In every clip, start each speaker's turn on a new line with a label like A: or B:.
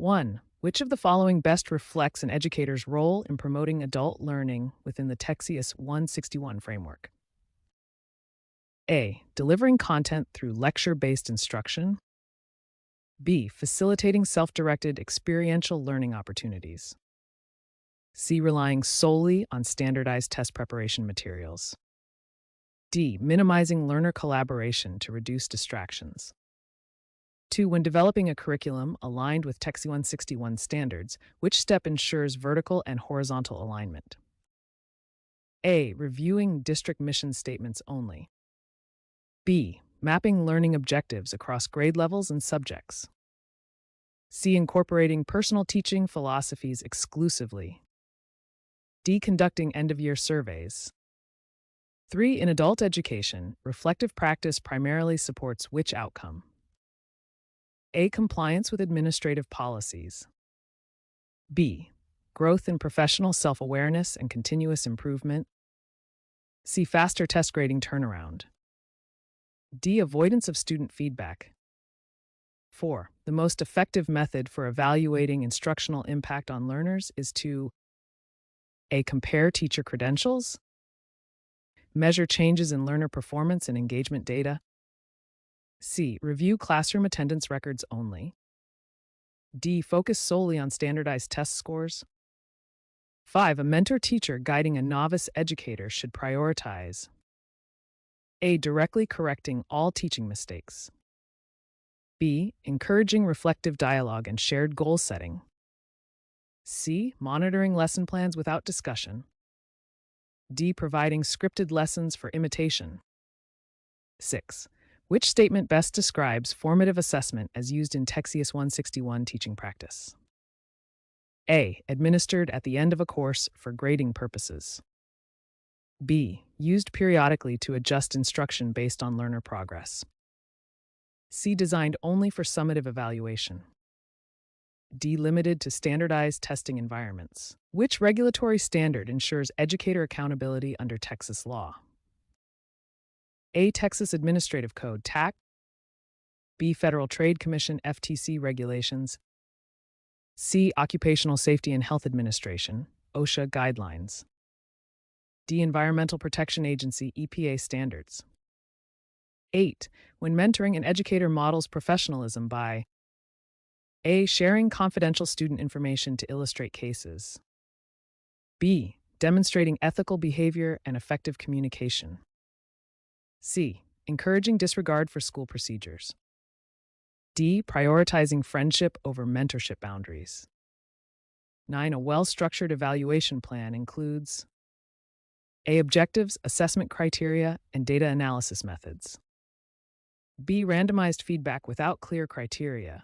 A: 1. Which of the following best reflects an educator's role in promoting adult learning within the TExES 161 framework? A. Delivering content through lecture-based instruction. B. Facilitating self-directed experiential learning opportunities. C. Relying solely on standardized test preparation materials. D. Minimizing learner collaboration to reduce distractions. 2. When developing a curriculum aligned with TExES 161 standards, which step ensures vertical and horizontal alignment? A. Reviewing district mission statements only. B. Mapping learning objectives across grade levels and subjects. C. Incorporating personal teaching philosophies exclusively. D. Conducting end-of-year surveys. 3. In adult education, reflective practice primarily supports which outcome? A. Compliance with administrative policies. B. Growth in professional self-awareness and continuous improvement. C. Faster test grading turnaround. D. Avoidance of student feedback. 4. The most effective method for evaluating instructional impact on learners is to A. Compare teacher credentials. Measure changes in learner performance and engagement data. C. Review classroom attendance records only. D. Focus solely on standardized test scores. 5. A mentor-teacher guiding a novice educator should prioritize A. Directly correcting all teaching mistakes. B. Encouraging reflective dialogue and shared goal setting. C. Monitoring lesson plans without discussion. D. Providing scripted lessons for imitation. 6. Which statement best describes formative assessment as used in TExES 161 teaching practice? A. Administered at the end of a course for grading purposes. B. Used periodically to adjust instruction based on learner progress. C. Designed only for summative evaluation. D. Limited to standardized testing environments. Which regulatory standard ensures educator accountability under Texas law? A. Texas Administrative Code TAC. B. Federal Trade Commission FTC regulations. C. Occupational Safety and Health Administration OSHA guidelines. D. Environmental Protection Agency EPA standards. 8. When mentoring, an educator models professionalism by A. Sharing confidential student information to illustrate cases. B. Demonstrating ethical behavior and effective communication. C. Encouraging disregard for school procedures. D. Prioritizing friendship over mentorship boundaries. 9. A well-structured evaluation plan includes A. Objectives, assessment criteria, and data analysis methods. B. Randomized feedback without clear criteria.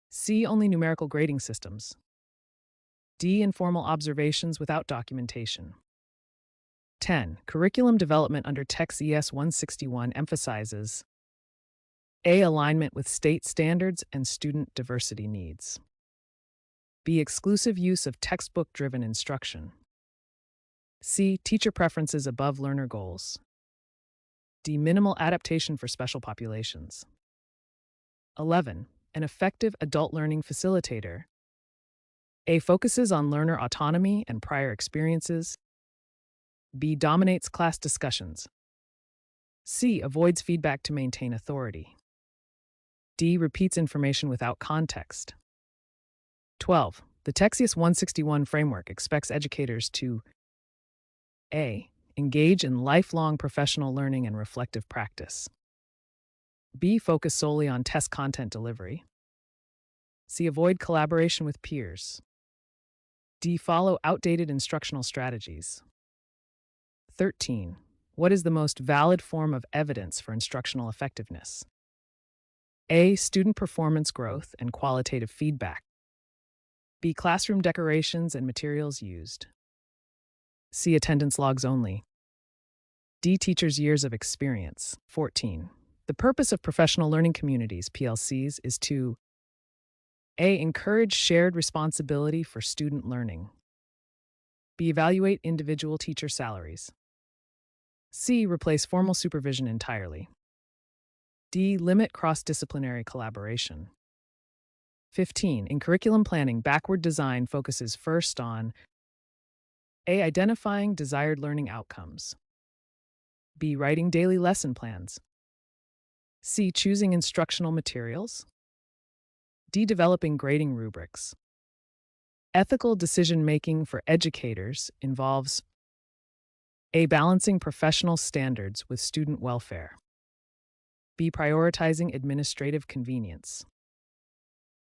A: C. Only numerical grading systems. D. Informal observations without documentation. 10. Curriculum development under TExES 161 emphasizes A. Alignment with state standards and student diversity needs. B. Exclusive use of textbook-driven instruction. C. Teacher preferences above learner goals. D. Minimal adaptation for special populations. 11. An effective adult learning facilitator. A. Focuses on learner autonomy and prior experiences. B. Dominates class discussions. C. Avoids feedback to maintain authority. D. Repeats information without context. 12. The TExES 161 framework expects educators to A. Engage in lifelong professional learning and reflective practice. B. Focus solely on test content delivery. C. Avoid collaboration with peers. D. Follow outdated instructional strategies. 13. What is the most valid form of evidence for instructional effectiveness? A. Student performance growth and qualitative feedback. B. Classroom decorations and materials used. C. Attendance logs only. D. Teachers' years of experience. 14. The purpose of professional learning communities, PLCs, is to A. Encourage shared responsibility for student learning. B. Evaluate individual teacher salaries. C. Replace formal supervision entirely. D. Limit cross-disciplinary collaboration. 15. In curriculum planning, backward design focuses first on A. Identifying desired learning outcomes. B. Writing daily lesson plans. C. Choosing instructional materials. D. Developing grading rubrics. Ethical decision-making for educators involves A. Balancing professional standards with student welfare. B. Prioritizing administrative convenience.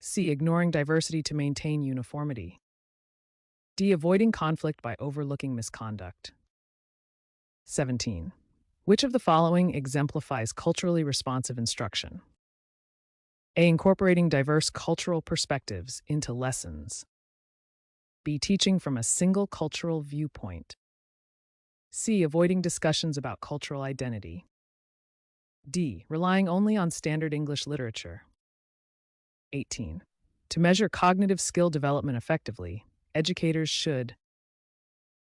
A: C. Ignoring diversity to maintain uniformity. D. Avoiding conflict by overlooking misconduct. 17. Which of the following exemplifies culturally responsive instruction? A. Incorporating diverse cultural perspectives into lessons. B. Teaching from a single cultural viewpoint. C. Avoiding discussions about cultural identity. D. Relying only on standard English literature. 18. To measure cognitive skill development effectively, educators should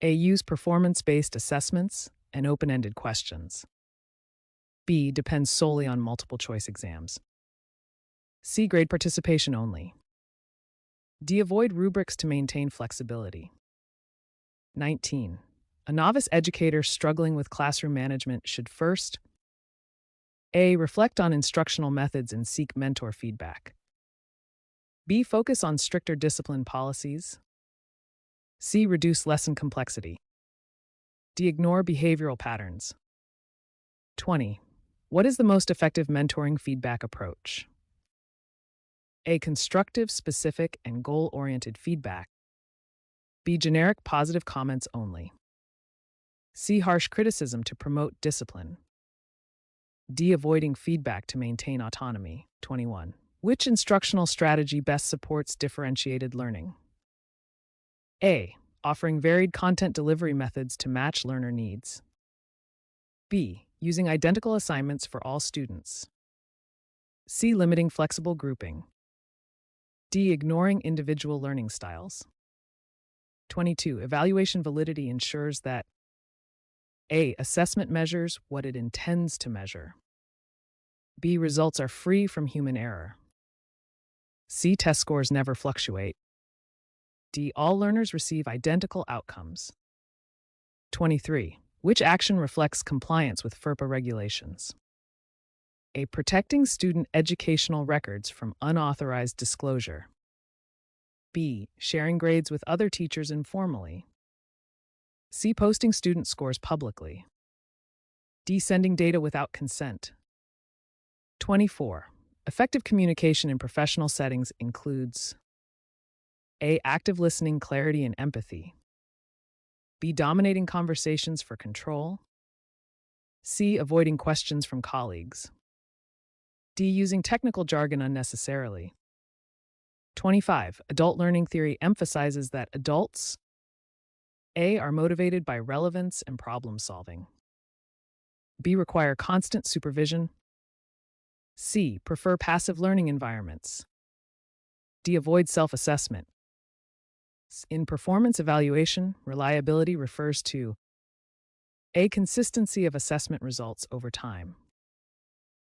A: A. Use performance-based assessments and open-ended questions. B. Depend solely on multiple-choice exams. C. Grade participation only. D. Avoid rubrics to maintain flexibility. 19. A novice educator struggling with classroom management should first A. Reflect on instructional methods and seek mentor feedback. B. Focus on stricter discipline policies. C. Reduce lesson complexity. D. Ignore behavioral patterns. 20. What is the most effective mentoring feedback approach? A. Constructive, specific, and goal-oriented feedback. B. Generic positive comments only. C. Harsh criticism to promote discipline. D. Avoiding feedback to maintain autonomy. 21. Which instructional strategy best supports differentiated learning? A. Offering varied content delivery methods to match learner needs. B. Using identical assignments for all students. C. Limiting flexible grouping. D. Ignoring individual learning styles. 22. Evaluation validity ensures that A. Assessment measures what it intends to measure. B. Results are free from human error. C. Test scores never fluctuate. D. All learners receive identical outcomes. 23. Which action reflects compliance with FERPA regulations? A. Protecting student educational records from unauthorized disclosure. B. Sharing grades with other teachers informally. C. Posting student scores publicly. D. Sending data without consent. 24. Effective communication in professional settings includes A. Active listening, clarity, and empathy. B. Dominating conversations for control. C. Avoiding questions from colleagues. D. Using technical jargon unnecessarily. 25. Adult learning theory emphasizes that adults A. Are motivated by relevance and problem solving. B. Require constant supervision. C. Prefer passive learning environments. D. Avoid self-assessment. In performance evaluation, reliability refers to A. Consistency of assessment results over time.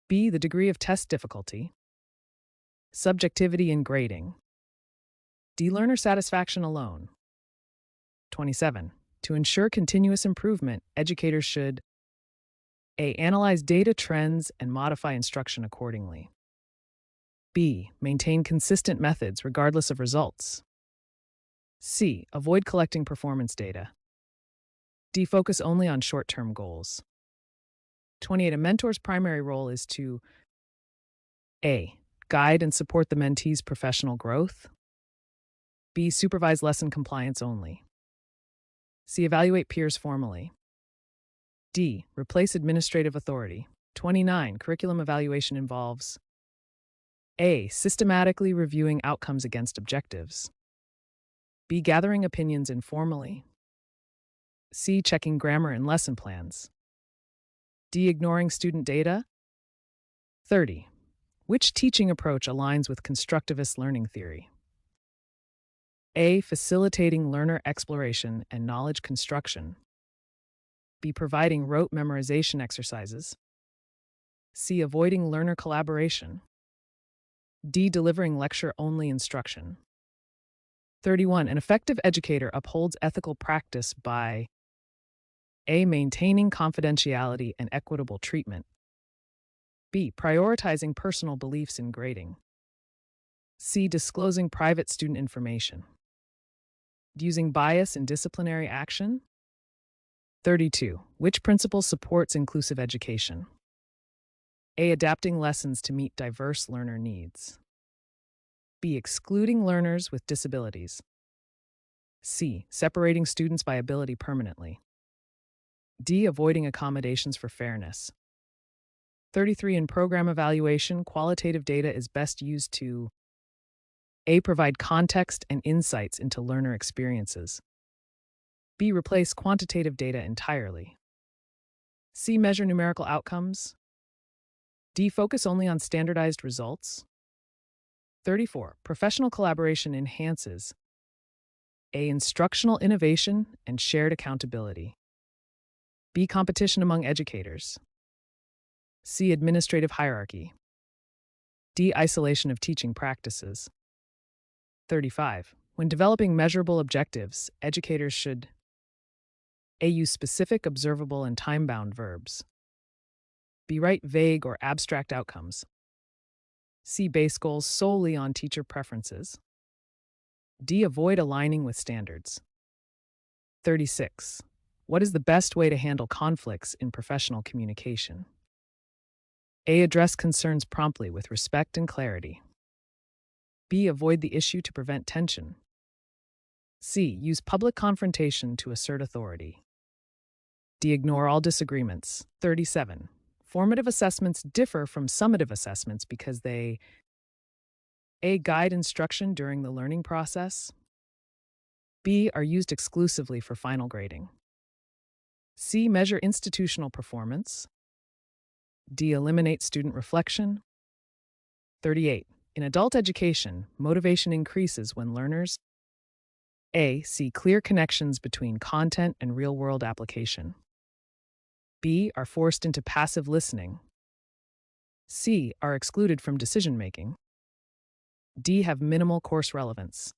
A: B. The degree of test difficulty. Subjectivity in grading. D. Learner satisfaction alone. 27. To ensure continuous improvement, educators should A. Analyze data trends and modify instruction accordingly. B. Maintain consistent methods regardless of results. C. Avoid collecting performance data. D. Focus only on short-term goals. 28. A mentor's primary role is to A. Guide and support the mentee's professional growth. B. Supervise lesson compliance only. C. Evaluate peers formally. D. Replace administrative authority. 29. Curriculum evaluation involves A. Systematically reviewing outcomes against objectives. B. Gathering opinions informally. C. Checking grammar and lesson plans. D. Ignoring student data. 30. Which teaching approach aligns with constructivist learning theory? A. Facilitating learner exploration and knowledge construction. B. Providing rote memorization exercises. C. Avoiding learner collaboration. D. Delivering lecture-only instruction. 31. An effective educator upholds ethical practice by A. Maintaining confidentiality and equitable treatment. B. Prioritizing personal beliefs in grading. C. Disclosing private student information. D. Using bias in disciplinary action. 32. Which principle supports inclusive education? A. Adapting lessons to meet diverse learner needs. B. Excluding learners with disabilities. C. Separating students by ability permanently. D. Avoiding accommodations for fairness. 33. In program evaluation, qualitative data is best used to A. Provide context and insights into learner experiences. B. Replace quantitative data entirely. C. Measure numerical outcomes. D. Focus only on standardized results. 34. Professional collaboration enhances A. Instructional innovation and shared accountability. B. Competition among educators. C. Administrative hierarchy. D. Isolation of teaching practices. 35. When developing measurable objectives, educators should A. Use specific, observable, and time-bound verbs. B. Write vague or abstract outcomes. C. Base goals solely on teacher preferences. D. Avoid aligning with standards. 36. What is the best way to handle conflicts in professional communication? A. Address concerns promptly with respect and clarity. B. Avoid the issue to prevent tension. C. Use public confrontation to assert authority. D. Ignore all disagreements. 37. Formative assessments differ from summative assessments because they A. Guide instruction during the learning process. B. Are used exclusively for final grading. C. Measure institutional performance. D. Eliminate student reflection. 38. In adult education, motivation increases when learners A. See clear connections between content and real-world application. B. Are forced into passive listening. C. Are excluded from decision-making. D. Have minimal course relevance.